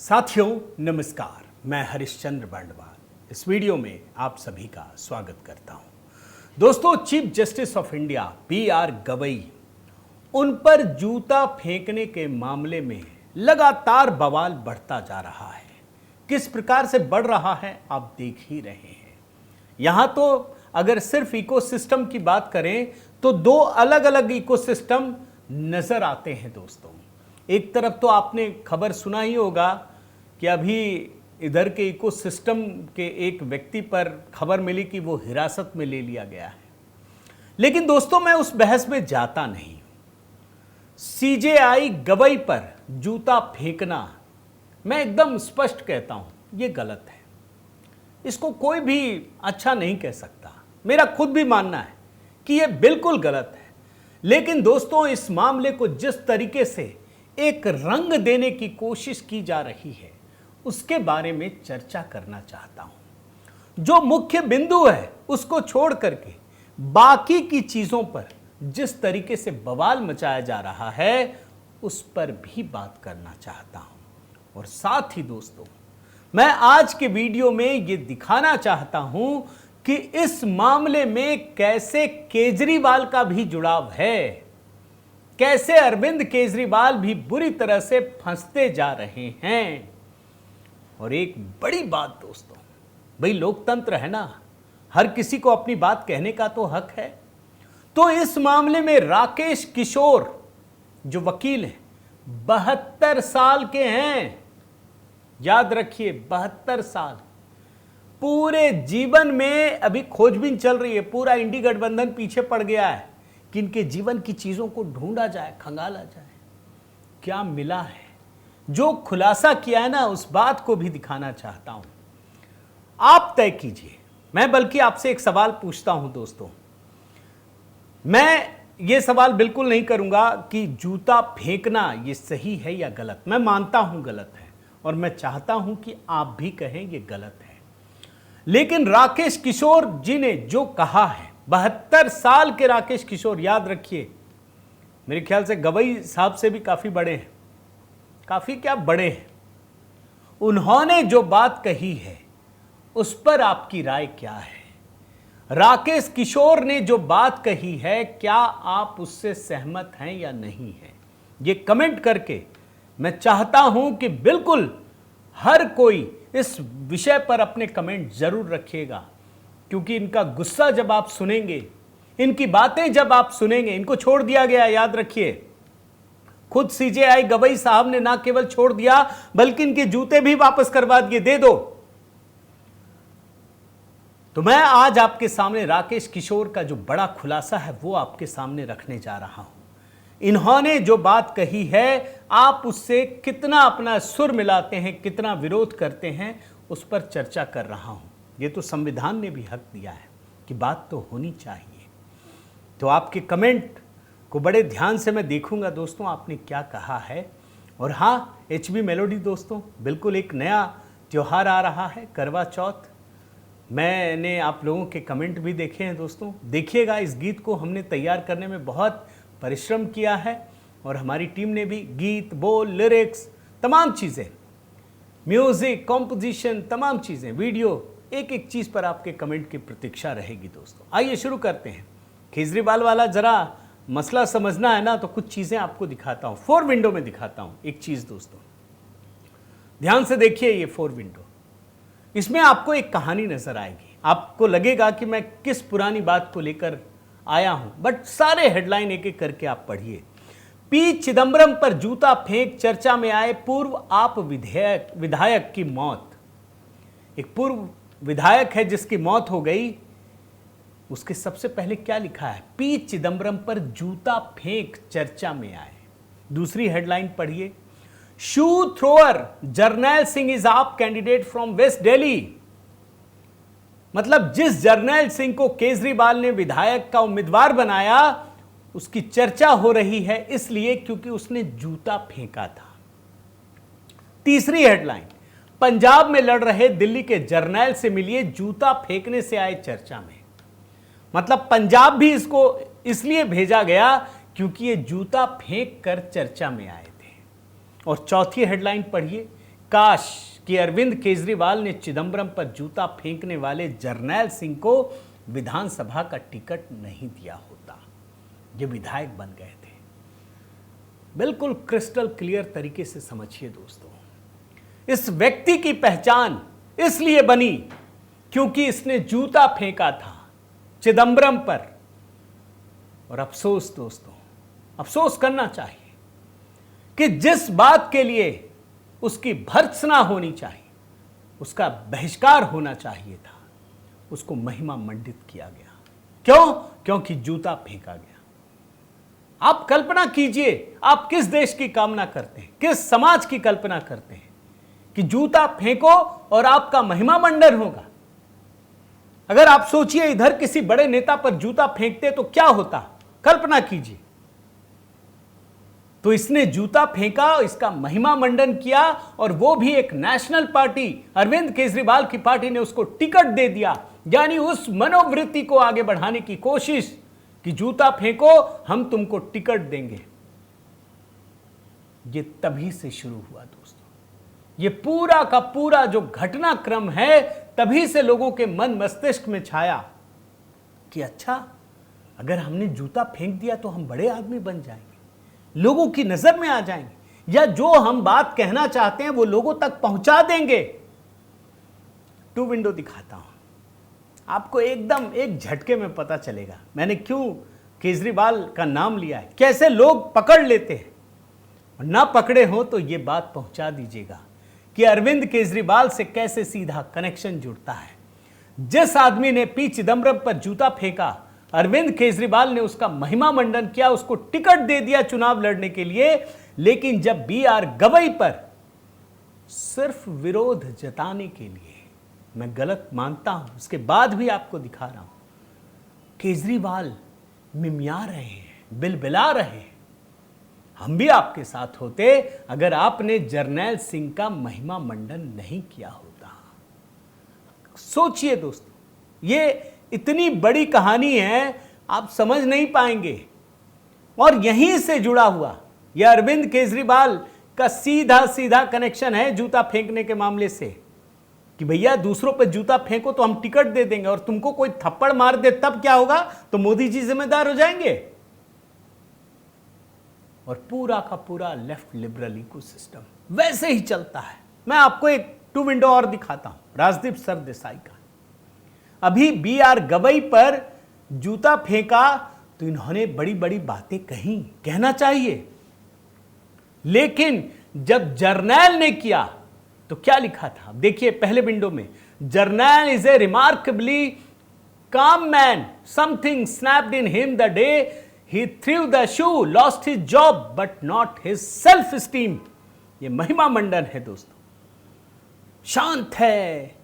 साथियों नमस्कार, मैं हरिश्चंद्र बंडवाल इस वीडियो में आप सभी का स्वागत करता हूं। दोस्तों, chief justice of India P R. Gavai, उन पर जूता फेंकने के मामले में लगातार बवाल बढ़ता जा रहा है। किस प्रकार से बढ़ रहा है आप देख ही रहे हैं। यहां तो अगर सिर्फ इकोसिस्टम की बात करें तो दो अलग अलग इकोसिस्टम नजर आते हैं। दोस्तों, एक तरफ तो आपने खबर सुना ही होगा कि अभी इधर के इकोसिस्टम के एक व्यक्ति पर खबर मिली कि वो हिरासत में ले लिया गया है। लेकिन दोस्तों, मैं उस बहस में जाता नहीं। सीजेआई गवई पर जूता फेंकना, मैं एकदम स्पष्ट कहता हूं, ये गलत है। इसको कोई भी अच्छा नहीं कह सकता। मेरा खुद भी मानना है कि ये बिल्कुल गलत है। लेकिन दोस्तों, इस मामले को जिस तरीके से एक रंग देने की कोशिश की जा रही है उसके बारे में चर्चा करना चाहता हूं। जो मुख्य बिंदु है उसको छोड़ करके बाकी की चीजों पर जिस तरीके से बवाल मचाया जा रहा है उस पर भी बात करना चाहता हूं। और साथ ही दोस्तों, मैं आज के वीडियो में यह दिखाना चाहता हूं कि इस मामले में कैसे केजरीवाल का भी जुड़ाव है, कैसे अरविंद केजरीवाल भी बुरी तरह से फंसते जा रहे हैं। और एक बड़ी बात दोस्तों, भाई लोकतंत्र है ना, हर किसी को अपनी बात कहने का तो हक है। तो इस मामले में राकेश किशोर जो वकील हैं, 72 साल के हैं। याद रखिए, 72 साल। पूरे जीवन में अभी खोजबीन चल रही है, पूरा इंडी गठबंधन पीछे पड़ गया है कि इनके जीवन की चीजों को ढूंढा जाए, खंगाला जाए। क्या मिला है, जो खुलासा किया है ना, उस बात को भी दिखाना चाहता हूं। आप तय कीजिए। मैं बल्कि आपसे एक सवाल पूछता हूं दोस्तों। मैं ये सवाल बिल्कुल नहीं करूंगा कि जूता फेंकना ये सही है या गलत। मैं मानता हूं गलत है और मैं चाहता हूं कि आप भी कहें ये गलत है। लेकिन राकेश किशोर जी ने जो कहा है, 72 साल के राकेश किशोर, याद रखिए, मेरे ख्याल से गवई साहब से भी काफी बड़े हैं, काफी क्या बड़े हैं। उन्होंने जो बात कही है उस पर आपकी राय क्या है? राकेश किशोर ने जो बात कही है, क्या आप उससे सहमत हैं या नहीं है? ये कमेंट करके मैं चाहता हूं कि बिल्कुल हर कोई इस विषय पर अपने कमेंट जरूर रखिएगा, क्योंकि इनका गुस्सा जब आप सुनेंगे, इनकी बातें जब आप सुनेंगे, इनको छोड़ दिया गया, याद रखिए। खुद सीजेआई गवई साहब ने ना केवल छोड़ दिया बल्कि इनके जूते भी वापस करवा दिए, दे दो। तो मैं आज आपके सामने राकेश किशोर का जो बड़ा खुलासा है वो आपके सामने रखने जा रहा हूं। इन्होंने जो बात कही है, आप उससे कितना अपना सुर मिलाते हैं, कितना विरोध करते हैं, उस पर चर्चा कर रहा हूं। ये तो संविधान ने भी हक दिया है कि बात तो होनी चाहिए। तो आपके कमेंट को बड़े ध्यान से मैं देखूंगा दोस्तों, आपने क्या कहा है। और हाँ, HB मेलोडी दोस्तों, बिल्कुल एक नया त्यौहार आ रहा है, करवा चौथ। मैंने आप लोगों के कमेंट भी देखे हैं दोस्तों। देखिएगा, इस गीत को हमने तैयार करने में बहुत परिश्रम किया है और हमारी टीम ने भी गीत, बोल, लिरिक्स, तमाम चीज़ें, म्यूज़िक, कॉम्पोजिशन, तमाम चीज़ें, वीडियो, एक एक चीज़ पर आपके कमेंट की प्रतीक्षा रहेगी दोस्तों। आइए शुरू करते हैं। केजरीवाल वाला जरा मसला समझना है ना, तो कुछ चीज़ें आपको दिखाता हूँ। 4 विंडो में दिखाता हूँ एक चीज़ दोस्तों, ध्यान से देखिए। ये 4 विंडो, इसमें आपको एक कहानी नजर आएगी। आपको लगेगा कि मैं किस पुरानी बात को लेकर आया हूं, बट सारे हेडलाइन एक एक करके आप पढ़िए। पी चिदंबरम पर जूता फेंक चर्चा में आए पूर्व आप विधायक की मौत। एक पूर्व विधायक है जिसकी मौत हो गई, उसके सबसे पहले क्या लिखा है? पी चिदंबरम पर जूता फेंक चर्चा में आए। दूसरी हेडलाइन पढ़िए, शू थ्रोअर जर्नैल सिंह इज आप कैंडिडेट फ्रॉम वेस्ट दिल्ली। मतलब जिस जर्नैल सिंह को केजरीवाल ने विधायक का उम्मीदवार बनाया, उसकी चर्चा हो रही है इसलिए क्योंकि उसने जूता फेंका था। तीसरी हेडलाइन, पंजाब में लड़ रहे दिल्ली के जर्नैल से मिलिए, जूता फेंकने से आए चर्चा में। मतलब पंजाब भी इसको इसलिए भेजा गया क्योंकि ये जूता फेंक कर चर्चा में आए थे। और चौथी हेडलाइन पढ़िए, काश कि अरविंद केजरीवाल ने चिदंबरम पर जूता फेंकने वाले जर्नैल सिंह को विधानसभा का टिकट नहीं दिया होता। ये विधायक बन गए थे। बिल्कुल क्रिस्टल क्लियर तरीके से समझिए दोस्तों, इस व्यक्ति की पहचान इसलिए बनी क्योंकि इसने जूता फेंका था चिदंबरम पर। और अफसोस दोस्तों, अफसोस करना चाहिए कि जिस बात के लिए उसकी भर्त्सना होनी चाहिए, उसका बहिष्कार होना चाहिए था, उसको महिमा मंडित किया गया। क्यों? क्योंकि जूता फेंका गया। आप कल्पना कीजिए, आप किस देश की कामना करते हैं, किस समाज की कल्पना करते हैं कि जूता फेंको और आपका महिमा मंडन होगा। अगर आप सोचिए इधर किसी बड़े नेता पर जूता फेंकते तो क्या होता, कल्पना कीजिए। तो इसने जूता फेंका, इसका महिमा मंडन किया, और वो भी एक नेशनल पार्टी, अरविंद केजरीवाल की पार्टी ने उसको टिकट दे दिया। यानी उस मनोवृत्ति को आगे बढ़ाने की कोशिश कि जूता फेंको, हम तुमको टिकट देंगे। ये तभी से शुरू हुआ दोस्तों। ये पूरा का पूरा जो घटनाक्रम है तभी से लोगों के मन मस्तिष्क में छाया कि अच्छा, अगर हमने जूता फेंक दिया तो हम बड़े आदमी बन जाएंगे, लोगों की नजर में आ जाएंगे, या जो हम बात कहना चाहते हैं वो लोगों तक पहुंचा देंगे। टू विंडो दिखाता हूं आपको, एकदम एक झटके में पता चलेगा मैंने क्यों केजरीवाल का नाम लिया है, कैसे लोग पकड़ लेते हैं। और ना पकड़े हो तो ये बात पहुंचा दीजिएगा कि अरविंद केजरीवाल से कैसे सीधा कनेक्शन जुड़ता है। जिस आदमी ने पी चिदंबरम पर जूता फेंका, अरविंद केजरीवाल ने उसका महिमा मंडन किया, उसको टिकट दे दिया चुनाव लड़ने के लिए। लेकिन जब BR गवई पर सिर्फ विरोध जताने के लिए, मैं गलत मानता हूं, उसके बाद भी आपको दिखा रहा हूं, केजरीवाल मिमिया रहे हैं, बिलबिला रहे हैं। हम भी आपके साथ होते अगर आपने जर्नैल सिंह का महिमा मंडन नहीं किया होता। सोचिए दोस्तों, ये इतनी बड़ी कहानी है, आप समझ नहीं पाएंगे। और यहीं से जुड़ा हुआ यह अरविंद केजरीवाल का सीधा सीधा कनेक्शन है जूता फेंकने के मामले से, कि भैया दूसरों पर जूता फेंको तो हम टिकट दे देंगे, और तुमको कोई थप्पड़ मार दे तब क्या होगा, तो मोदी जी जिम्मेदार हो जाएंगे। और पूरा का पूरा लेफ्ट लिबरल इकोसिस्टम वैसे ही चलता है। मैं आपको एक टू विंडो और दिखाता हूं, राजदीप सरदेसाई का। अभी BR गवई पर जूता फेंका तो इन्होंने बड़ी बड़ी बातें कही, कहना चाहिए, लेकिन जब जर्नैल ने किया तो क्या लिखा था, देखिए पहले विंडो में, जर्नैल इज ए रिमार्केबली काम man, something snapped in him the day he threw the shoe, lost his job but not his self esteem। ये महिमा मंडन है दोस्तों। शांत है,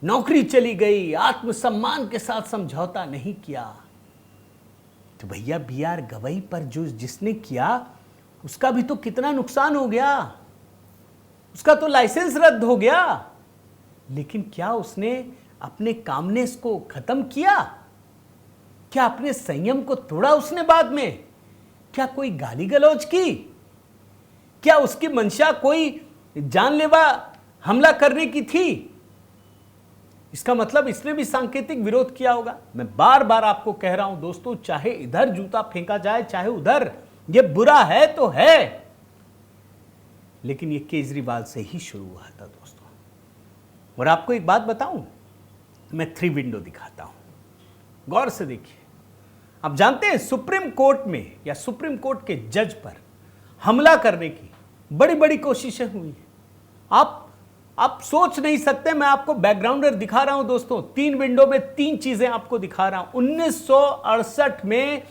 नौकरी चली गई, आत्मसम्मान के साथ समझौता नहीं किया। तो भैया BR गवई पर जो जिसने किया उसका भी तो कितना नुकसान हो गया, उसका तो लाइसेंस रद्द हो गया। लेकिन क्या उसने अपने कामनेस को खत्म किया? क्या अपने संयम को तोड़ा उसने बाद में? क्या कोई गाली गलौज की? क्या उसकी मंशा कोई जानलेवा हमला करने की थी? इसका मतलब इसने भी सांकेतिक विरोध किया होगा। मैं बार बार आपको कह रहा हूं दोस्तों, चाहे इधर जूता फेंका जाए चाहे उधर, ये बुरा है तो है, लेकिन ये केजरीवाल से ही शुरू हुआ था दोस्तों। और आपको एक बात बताऊं, मैं 3 विंडो दिखाता हूं, गौर से देखिए। आप जानते हैं सुप्रीम कोर्ट में या सुप्रीम कोर्ट के जज पर हमला करने की बड़ी बड़ी कोशिशें हुई हैं। आप सोच नहीं सकते। मैं आपको बैकग्राउंडर दिखा रहा हूं दोस्तों, 3 विंडो में 3 चीजें आपको दिखा रहा हूं। 1968 में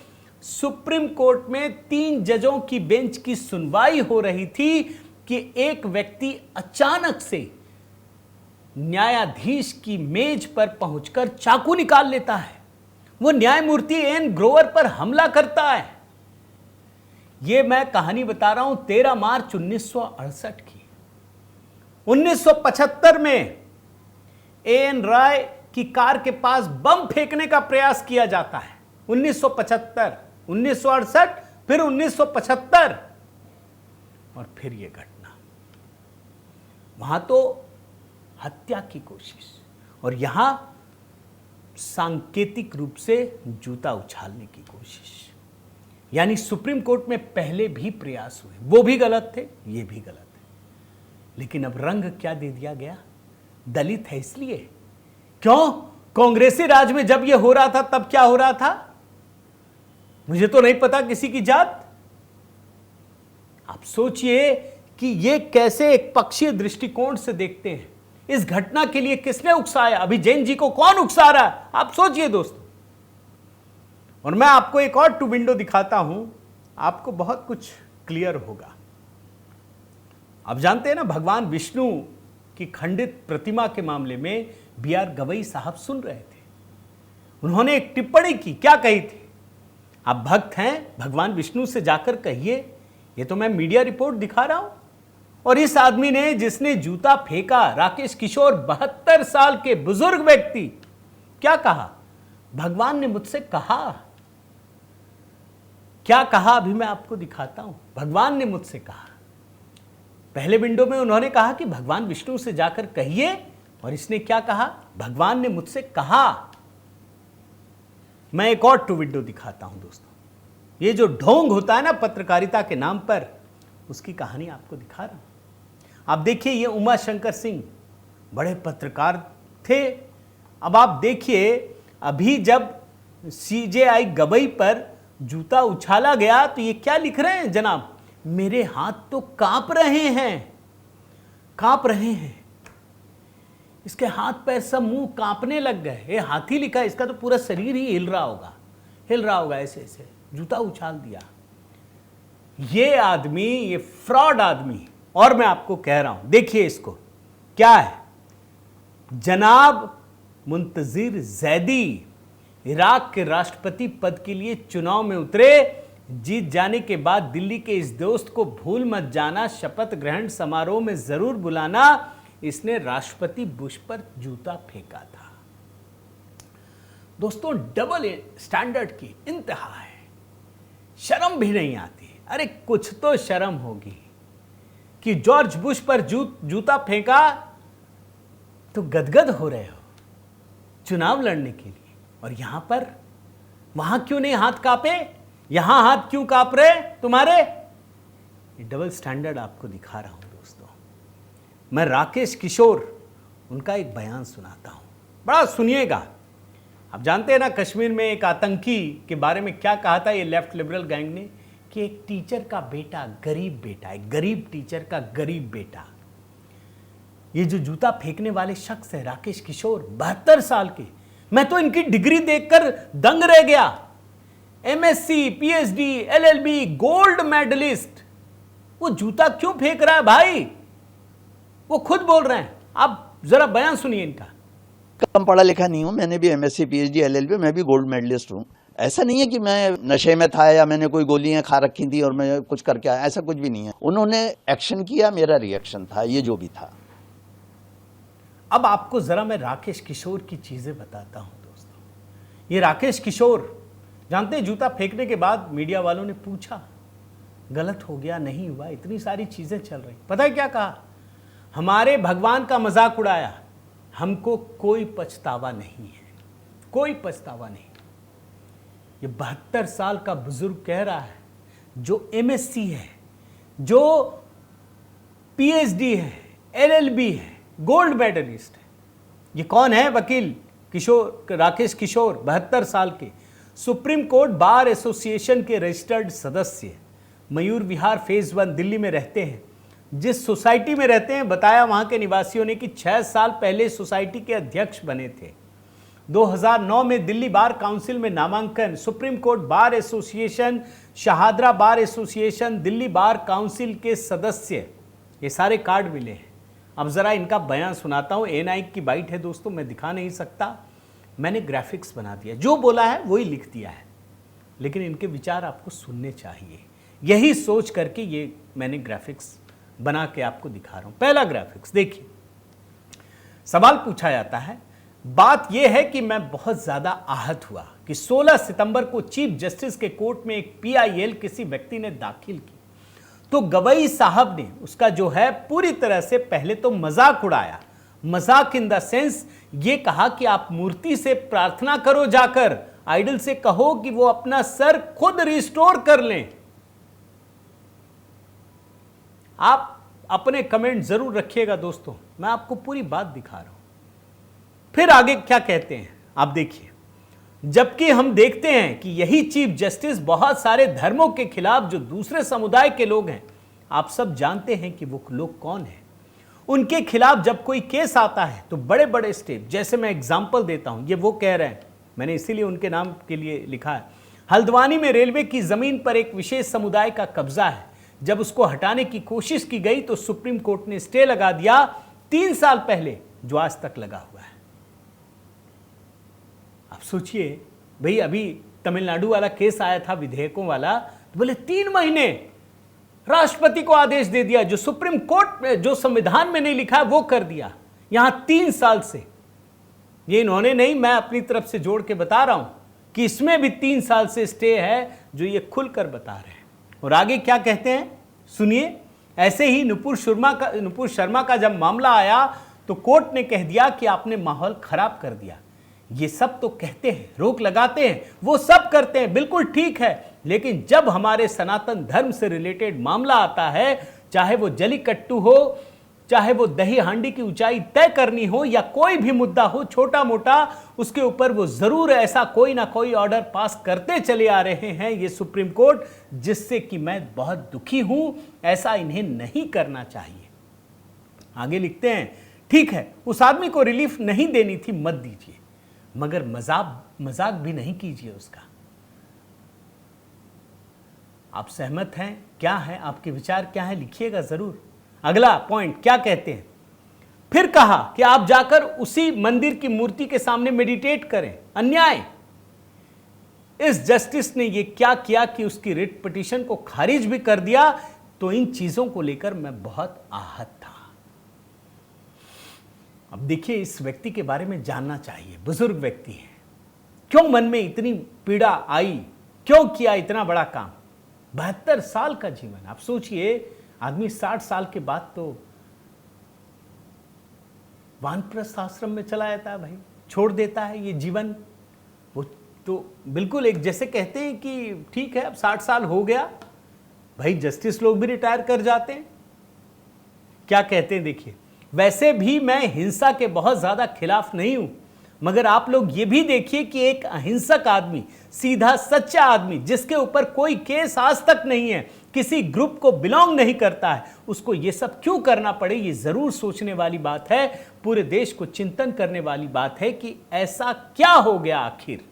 सुप्रीम कोर्ट में 3 जजों की बेंच की सुनवाई हो रही थी कि एक व्यक्ति अचानक से न्यायाधीश की मेज पर पहुंचकर चाकू निकाल लेता है। वो न्यायमूर्ति एन ग्रोवर पर हमला करता है। यह मैं कहानी बता रहा हूं 13 मार्च 1968 की। 1975 में एन राय की कार के पास बम फेंकने का प्रयास किया जाता है। 1975, 1968, फिर 1975 और फिर यह घटना। वहां तो हत्या की कोशिश, और यहां सांकेतिक रूप से जूता उछालने की कोशिश। यानी सुप्रीम कोर्ट में पहले भी प्रयास हुए, वो भी गलत थे, ये भी गलत है, लेकिन अब रंग क्या दे दिया गया? दलित है इसलिए। क्यों? कांग्रेसी राज में जब यह हो रहा था तब क्या हो रहा था? मुझे तो नहीं पता किसी की जात। आप सोचिए कि ये कैसे एक पक्षीय दृष्टिकोण से देखते हैं। इस घटना के लिए किसने उकसाया? अभी जैन जी को कौन उकसा रहा है? आप सोचिए दोस्तों। और मैं आपको एक और टू विंडो दिखाता हूं, आपको बहुत कुछ क्लियर होगा। आप जानते हैं ना, भगवान विष्णु की खंडित प्रतिमा के मामले में B.R. गवई साहब सुन रहे थे। उन्होंने एक टिप्पणी की, क्या कही थी? आप भक्त हैं, भगवान विष्णु से जाकर कहिए, ये तो मैं मीडिया रिपोर्ट दिखा रहा हूं। और इस आदमी ने, जिसने जूता फेंका, राकेश किशोर, 72 साल के बुजुर्ग व्यक्ति, क्या कहा? भगवान ने मुझसे कहा। क्या कहा अभी मैं आपको दिखाता हूं। भगवान ने मुझसे कहा। पहले विंडो में उन्होंने कहा कि भगवान विष्णु से जाकर कहिए, और इसने क्या कहा? भगवान ने मुझसे कहा। मैं एक और टू विंडो दिखाता हूं दोस्तों। ये जो ढोंग होता है ना पत्रकारिता के नाम पर, उसकी कहानी आपको दिखा रहा हूं। आप देखिए, ये उमा शंकर सिंह बड़े पत्रकार थे। अब आप देखिए, अभी जब CJI गवई पर जूता उछाला गया तो ये क्या लिख रहे हैं जनाब? मेरे हाथ तो कांप रहे हैं, कांप रहे हैं। इसके हाथ पैर सब मुंह कांपने लग गए। ये हाथी लिखा है, इसका तो पूरा शरीर ही हिल रहा होगा, ऐसे ऐसे जूता उछाल दिया। ये आदमी, ये फ्रॉड आदमी। और मैं आपको कह रहा हूं, देखिए इसको क्या है। जनाब मुंतजिर जैदी इराक के राष्ट्रपति पद के लिए चुनाव में उतरे। जीत जाने के बाद दिल्ली के इस दोस्त को भूल मत जाना, शपथ ग्रहण समारोह में जरूर बुलाना। इसने राष्ट्रपति बुश पर जूता फेंका था। दोस्तों, डबल स्टैंडर्ड की इंतहा है। शर्म भी नहीं आती। अरे कुछ तो शर्म होगी कि जॉर्ज बुश पर जूता फेंका तो गदगद हो रहे हो चुनाव लड़ने के लिए, और यहां पर, वहां क्यों नहीं हाथ कांपे? यहां हाथ क्यों कांप रहे तुम्हारे? ये डबल स्टैंडर्ड आपको दिखा रहा हूं दोस्तों। मैं राकेश किशोर, उनका एक बयान सुनाता हूं, बड़ा सुनिएगा। आप जानते हैं ना, कश्मीर में एक आतंकी के बारे में क्या कहा था ये लेफ्ट लिबरल गैंग ने, कि एक टीचर का बेटा, गरीब बेटा, एक गरीब टीचर का गरीब बेटा। ये जो जूता फेंकने वाले शख्स है राकेश किशोर, 72 साल के, मैं तो इनकी डिग्री देखकर दंग रह गया। MSc, PhD, LLB, gold medallist. वो जूता क्यों फेंक रहा है भाई? वो खुद बोल रहे हैं। आप जरा बयान सुनिए इनका। कम पढ़ा लिखा नहीं हूँ, मैंने भी MSc, PhD, LLB, मैं भी गोल्ड मेडलिस्ट हूँ। ऐसा नहीं है कि मैं नशे में था या मैंने कोई गोलियां खा रखी थी और मैं कुछ करके आया, ऐसा कुछ भी नहीं है। उन्होंने एक्शन किया, मेरा रिएक्शन था, ये जो भी था। अब आपको जरा मैं राकेश किशोर की चीजें बताता हूं दोस्तों। ये राकेश किशोर, जानते हैं, जूता फेंकने के बाद मीडिया वालों ने पूछा, गलत हो गया, नहीं हुआ, इतनी सारी चीजें चल रही। पता है क्या कहा? हमारे भगवान का मजाक उड़ाया, हमको कोई पछतावा नहीं है, कोई पछतावा नहीं। ये 72 साल का बुजुर्ग कह रहा है, जो MSc है, जो PhD है, LLB है, गोल्ड मेडलिस्ट है। ये कौन है? वकील किशोर, राकेश किशोर, 72 साल के, सुप्रीम कोर्ट बार एसोसिएशन के रजिस्टर्ड सदस्य, मयूर विहार फेज 1 दिल्ली में रहते हैं। जिस सोसाइटी में रहते हैं, बताया वहां के निवासियों ने कि 6 साल पहले सोसाइटी के अध्यक्ष बने थे। 2009 में दिल्ली बार काउंसिल में नामांकन, supreme court bar association, Shahdara bar association, Delhi bar council के सदस्य, ये सारे कार्ड मिले हैं। अब जरा इनका बयान सुनाता हूं। A9 की बाइट है दोस्तों, मैं दिखा नहीं सकता, मैंने ग्राफिक्स बना दिया, जो बोला है वही लिख दिया है, लेकिन इनके विचार आपको सुनने चाहिए। यही सोच करके ये मैंने ग्राफिक्स बना के आपको दिखा रहा हूं। पहला ग्राफिक्स देखिए। सवाल पूछा जाता है, बात यह है कि मैं बहुत ज्यादा आहत हुआ कि 16 सितंबर को चीफ जस्टिस के कोर्ट में एक PIL किसी व्यक्ति ने दाखिल की, तो गवई साहब ने उसका जो है पूरी तरह से पहले तो मजाक उड़ाया, मजाक इन द सेंस ये कहा कि आप मूर्ति से प्रार्थना करो, जाकर आइडल से कहो कि वो अपना सर खुद रिस्टोर कर लें। आप अपने कमेंट जरूर रखिएगा दोस्तों, मैं आपको पूरी बात दिखा रहा हूं। फिर आगे क्या कहते हैं आप देखिए, जबकि हम देखते हैं कि यही चीफ जस्टिस बहुत सारे धर्मों के खिलाफ जो दूसरे समुदाय के लोग हैं, आप सब जानते हैं कि वो लोग कौन हैं, उनके खिलाफ जब कोई केस आता है तो बड़े बड़े स्टेप, जैसे मैं एग्जांपल देता हूं, ये वो कह रहे हैं, मैंने इसीलिए उनके नाम के लिए लिखा है। हल्द्वानी में रेलवे की जमीन पर एक विशेष समुदाय का कब्जा है। जब उसको हटाने की कोशिश की गई तो सुप्रीम कोर्ट ने स्टे लगा दिया 3 साल पहले, जो आज तक लगा हुआ है। आप सोचिए भाई, अभी तमिलनाडु वाला केस आया था विधेयकों वाला, तो बोले 3 महीने राष्ट्रपति को आदेश दे दिया, जो सुप्रीम कोर्ट में जो संविधान में नहीं लिखा है वो कर दिया। यहां 3 साल से, ये इन्होंने नहीं, मैं अपनी तरफ से जोड़ के बता रहा हूं कि इसमें भी 3 साल से स्टे है, जो ये खुलकर बता रहे हैं। और आगे क्या कहते हैं सुनिए। ऐसे ही नुपुर शर्मा का जब मामला आया तो कोर्ट ने कह दिया कि आपने माहौल खराब कर दिया। ये सब तो कहते हैं, रोक लगाते हैं, वो सब करते हैं, बिल्कुल ठीक है, लेकिन जब हमारे सनातन धर्म से रिलेटेड मामला आता है, चाहे वो जलीकट्टू हो, चाहे वो दही हांडी की ऊंचाई तय करनी हो, या कोई भी मुद्दा हो छोटा मोटा, उसके ऊपर वो जरूर ऐसा कोई ना कोई ऑर्डर पास करते चले आ रहे हैं ये सुप्रीम कोर्ट, जिससे कि मैं बहुत दुखी हूं। ऐसा इन्हें नहीं करना चाहिए। आगे लिखते हैं, ठीक है उस आदमी को रिलीफ नहीं देनी थी, मत दीजिए, मगर मजाक भी नहीं कीजिए उसका। आप सहमत हैं? क्या है आपके विचार, क्या है, लिखिएगा जरूर। अगला पॉइंट क्या कहते हैं, फिर कहा कि आप जाकर उसी मंदिर की मूर्ति के सामने मेडिटेट करें। अन्याय। इस जस्टिस ने यह क्या किया कि उसकी रिट पिटीशन को खारिज भी कर दिया। तो इन चीजों को लेकर मैं बहुत आहत था। अब देखिए, इस व्यक्ति के बारे में जानना चाहिए, बुजुर्ग व्यक्ति है, क्यों मन में इतनी पीड़ा आई, क्यों किया इतना बड़ा काम। 72 साल का जीवन, आप सोचिए, आदमी 60 साल के बाद तो वानप्रस्थ आश्रम में चला जाता है भाई, छोड़ देता है ये जीवन। वो तो बिल्कुल एक जैसे कहते हैं कि ठीक है अब 60 साल हो गया भाई, जस्टिस लोग भी रिटायर कर जाते हैं। क्या कहते हैं देखिए, वैसे भी मैं हिंसा के बहुत ज्यादा खिलाफ नहीं हूं, मगर आप लोग ये भी देखिए कि एक अहिंसक आदमी, सीधा सच्चा आदमी, जिसके ऊपर कोई केस आज तक नहीं है, किसी ग्रुप को बिलोंग नहीं करता है, उसको ये सब क्यों करना पड़े। ये जरूर सोचने वाली बात है, पूरे देश को चिंतन करने वाली बात है कि ऐसा क्या हो गया आखिर।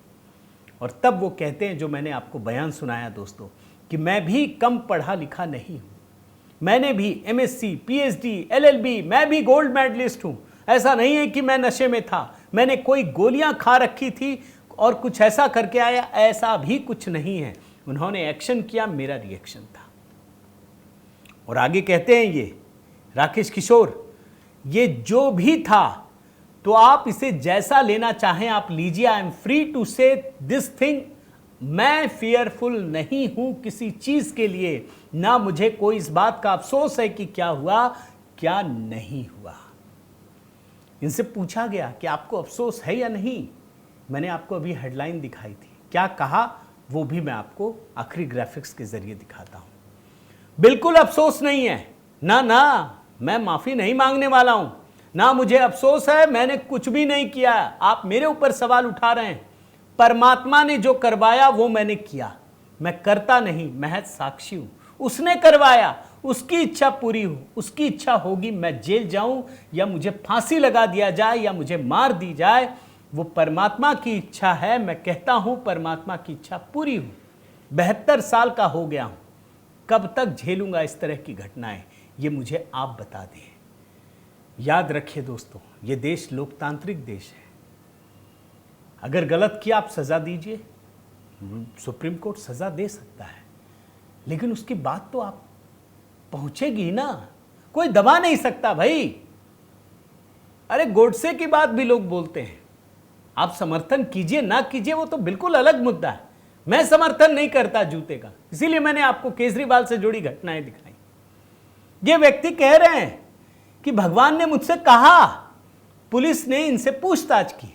और तब वो कहते हैं, जो मैंने आपको बयान सुनाया दोस्तों, कि मैं भी कम पढ़ा लिखा नहीं हूं, मैंने भी MSc, PhD, LLB, मैं भी गोल्ड मेडलिस्ट हूं। ऐसा नहीं है कि मैं नशे में था, मैंने कोई गोलियां खा रखी थी और कुछ ऐसा करके आया, ऐसा भी कुछ नहीं है। उन्होंने एक्शन किया, मेरा रिएक्शन था। और आगे कहते हैं ये राकेश किशोर, ये जो भी था तो आप इसे जैसा लेना चाहें आप लीजिए। आई एम फ्री टू से दिस थिंग। मैं फियरफुल नहीं हूं किसी चीज के लिए, ना मुझे कोई इस बात का अफसोस है कि क्या हुआ क्या नहीं हुआ। इनसे पूछा गया कि आपको अफसोस है या नहीं। मैंने आपको अभी हेडलाइन दिखाई थी, क्या कहा वो भी मैं आपको आखिरी ग्राफिक्स के जरिए दिखाता हूं। बिल्कुल अफसोस नहीं है, ना ना, मैं माफी नहीं मांगने वाला हूं, ना मुझे अफसोस है, मैंने कुछ भी नहीं किया। आप मेरे ऊपर सवाल उठा रहे हैं। परमात्मा ने जो करवाया वो मैंने किया, मैं करता नहीं, महज साक्षी हूं। उसने करवाया, उसकी इच्छा पूरी हो, उसकी इच्छा होगी मैं जेल जाऊं या मुझे फांसी लगा दिया जाए या मुझे मार दी जाए, वो परमात्मा की इच्छा है। मैं कहता हूं परमात्मा की इच्छा पूरी हो। 72 साल का हो गया हूं, कब तक झेलूंगा इस तरह की घटनाएं, ये मुझे आप बता दें। याद रखिए दोस्तों, ये देश लोकतांत्रिक देश है। अगर गलत किया आप सजा दीजिए, सुप्रीम कोर्ट सजा दे सकता है, लेकिन उसकी बात तो आप पहुंचेगी ना, कोई दबा नहीं सकता भाई। अरे गोडसे की बात भी लोग बोलते हैं, आप समर्थन कीजिए ना कीजिए वो तो बिल्कुल अलग मुद्दा है। मैं समर्थन नहीं करता जूते का, इसीलिए मैंने आपको केजरीवाल से जुड़ी घटनाएं दिखाई। ये व्यक्ति कह रहे हैं कि भगवान ने मुझसे कहा, पुलिस ने इनसे पूछताछ की।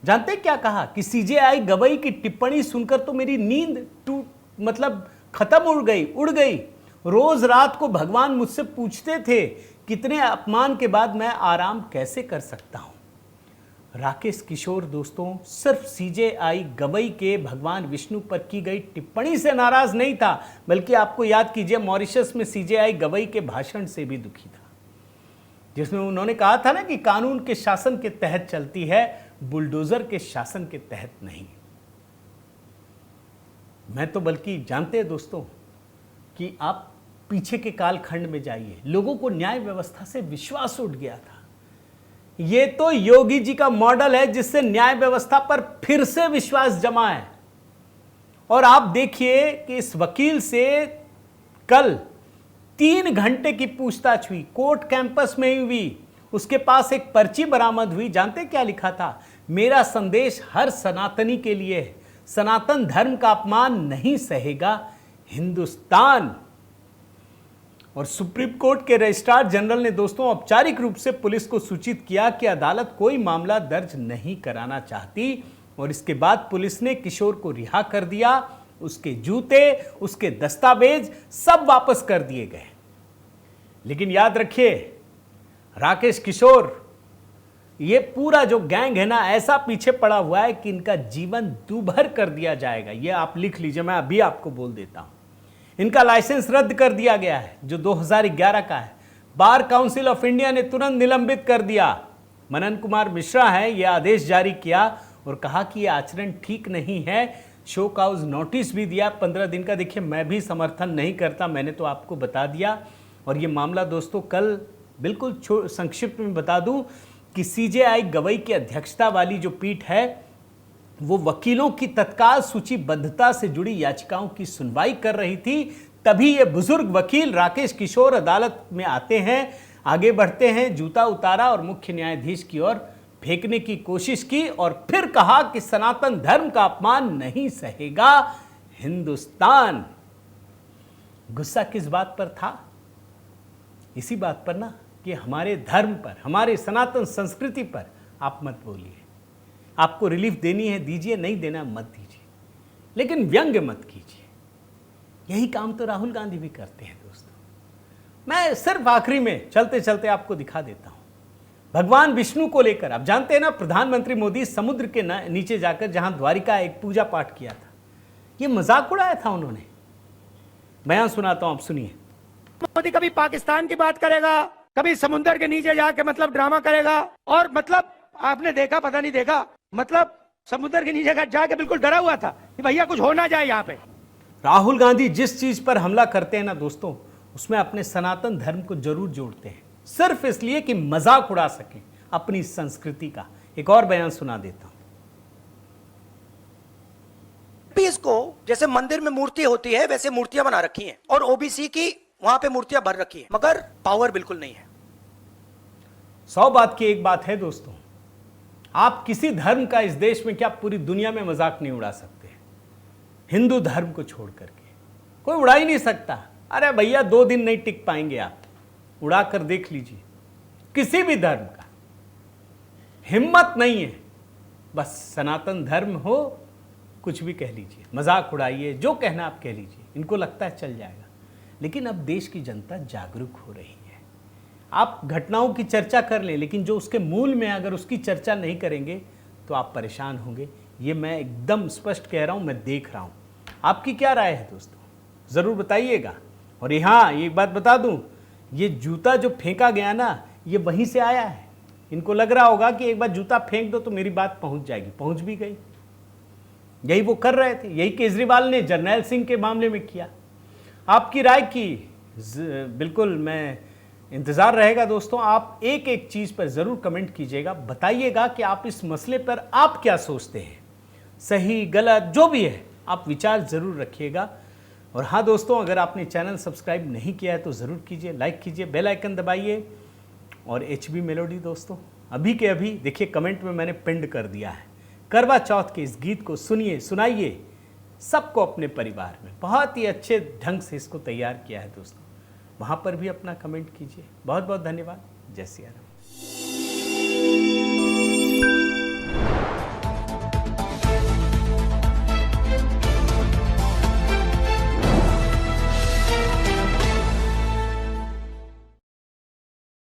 जानते क्या कहा कि सीजेआई गवई की टिप्पणी सुनकर तो मेरी नींद मतलब खत्म उड़ गई। रोज रात को भगवान मुझसे पूछते थे कितने अपमान के बाद मैं आराम कैसे कर सकता हूं। राकेश किशोर दोस्तों सिर्फ सीजेआई गवई के भगवान विष्णु पर की गई टिप्पणी से नाराज नहीं था, बल्कि आपको याद कीजिए मॉरिशस में सीजेआई गवई के भाषण से भी दुखी था, जिसमें उन्होंने कहा था ना कि कानून के शासन के तहत चलती है, बुलडोजर के शासन के तहत नहीं। मैं तो बल्कि जानते हैं दोस्तों कि आप पीछे के कालखंड में जाइए, लोगों को न्याय व्यवस्था से विश्वास उठ गया था। ये तो योगी जी का मॉडल है जिससे न्याय व्यवस्था पर फिर से विश्वास जमा है। और आप देखिए कि इस वकील से कल 3 घंटे की पूछताछ हुई, कोर्ट कैंपस में ही हुई। उसके पास एक पर्ची बरामद हुई। जानते क्या लिखा था? मेरा संदेश हर सनातनी के लिए है, सनातन धर्म का अपमान नहीं सहेगा हिंदुस्तान। और सुप्रीम कोर्ट के रजिस्ट्रार जनरल ने दोस्तों औपचारिक रूप से पुलिस को सूचित किया कि अदालत कोई मामला दर्ज नहीं कराना चाहती, और इसके बाद पुलिस ने किशोर को रिहा कर दिया। उसके जूते, उसके दस्तावेज सब वापस कर दिए गए। लेकिन याद रखिए, राकेश किशोर, ये पूरा जो गैंग है ना, ऐसा पीछे पड़ा हुआ है कि इनका जीवन दूभर कर दिया जाएगा। ये आप लिख लीजिए, मैं अभी आपको बोल देता हूं। इनका लाइसेंस रद्द कर दिया गया है, जो 2011 का है। बार काउंसिल ऑफ इंडिया ने तुरंत निलंबित कर दिया। मनन कुमार मिश्रा है, यह आदेश जारी किया और कहा कि यह आचरण ठीक नहीं है। शो काउज नोटिस भी दिया 15 दिन का। देखिए, मैं भी समर्थन नहीं करता, मैंने तो आपको बता दिया। और ये मामला दोस्तों कल बिल्कुल संक्षिप्त में बता दूं कि सीजेआई गवई की अध्यक्षता वाली जो पीठ है, वो वकीलों की तत्काल सूचीबद्धता से जुड़ी याचिकाओं की सुनवाई कर रही थी। तभी ये बुजुर्ग वकील राकेश किशोर अदालत में आते हैं, आगे बढ़ते हैं, जूता उतारा और मुख्य न्यायाधीश की ओर फेंकने की कोशिश की, और फिर कहा कि सनातन धर्म का अपमान नहीं सहेगा हिंदुस्तान। गुस्सा किस बात पर था? इसी बात पर ना कि हमारे धर्म पर, हमारे सनातन संस्कृति पर आप मत बोलिए। आपको रिलीफ देनी है दीजिए, नहीं देना मत दीजिए, लेकिन व्यंग्य मत कीजिए। यही काम तो राहुल गांधी भी करते हैं दोस्तों। मैं सिर्फ आखिरी में चलते चलते आपको दिखा देता हूं, भगवान विष्णु को लेकर। आप जानते हैं ना, प्रधानमंत्री मोदी समुद्र के नीचे जाकर जहां द्वारिका एक पूजा पाठ किया था, यह मजाक उड़ाया था उन्होंने। बयान सुनाता हूं, आप सुनिए। मोदी कभी पाकिस्तान की बात करेगा, कभी समुद्र के नीचे जाके मतलब ड्रामा करेगा, और मतलब आपने देखा, पता नहीं देखा, मतलब समुद्र के नीचे जाके बिल्कुल डरा हुआ था कि भैया कुछ हो ना जाए यहाँ पे। राहुल गांधी जिस चीज पर हमला करते हैं ना दोस्तों, उसमें अपने सनातन धर्म को जरूर जोड़ते हैं, सिर्फ इसलिए कि मजाक उड़ा सकें अपनी संस्कृति का। एक और बयान सुना देता हूं। इसको जैसे मंदिर में मूर्ति होती है वैसे मूर्तियां बना रखी हैं, और ओबीसी की वहां पे मूर्तियां भर रखी हैं, मगर पावर बिल्कुल नहीं है। 100 बात की एक बात है दोस्तों, आप किसी धर्म का इस देश में क्या पूरी दुनिया में मजाक नहीं उड़ा सकते। हिंदू धर्म को छोड़ करके कोई उड़ा ही नहीं सकता। अरे भैया 2 दिन नहीं टिक पाएंगे आप, उड़ा कर देख लीजिए। किसी भी धर्म का हिम्मत नहीं है। बस सनातन धर्म हो, कुछ भी कह लीजिए, मजाक उड़ाइए, जो कहना आप कह लीजिए, इनको लगता है चल जाएगा। लेकिन अब देश की जनता जागरूक हो रही है। आप घटनाओं की चर्चा कर लें, लेकिन जो उसके मूल में अगर उसकी चर्चा नहीं करेंगे तो आप परेशान होंगे। ये मैं एकदम स्पष्ट कह रहा हूं, मैं देख रहा हूं। आपकी क्या राय है दोस्तों, ज़रूर बताइएगा। और यहाँ एक बात बता दूं, ये जूता जो फेंका गया ना, ये वहीं से आया है। इनको लग रहा होगा कि एक बार जूता फेंक दो तो मेरी बात पहुंच जाएगी, पहुंच भी गई। यही वो कर रहे थे, यही केजरीवाल ने जर्नैल सिंह के मामले में किया। आपकी राय की बिल्कुल मैं इंतज़ार रहेगा दोस्तों। आप एक एक चीज़ पर ज़रूर कमेंट कीजिएगा, बताइएगा कि आप इस मसले पर आप क्या सोचते हैं, सही गलत जो भी है, आप विचार ज़रूर रखिएगा। और हाँ दोस्तों, अगर आपने चैनल सब्सक्राइब नहीं किया है तो ज़रूर कीजिए, लाइक कीजिए, बेल आइकन दबाइए। और HB मेलोडी दोस्तों अभी के अभी देखिए, कमेंट में मैंने पिंड कर दिया है। करवा चौथ के इस गीत को सुनिए, सुनाइए सबको अपने परिवार में। बहुत ही अच्छे ढंग से इसको तैयार किया है दोस्तों। वहाँ पर भी अपना कमेंट कीजिए। बहुत बहुत धन्यवाद। जय सिया राम।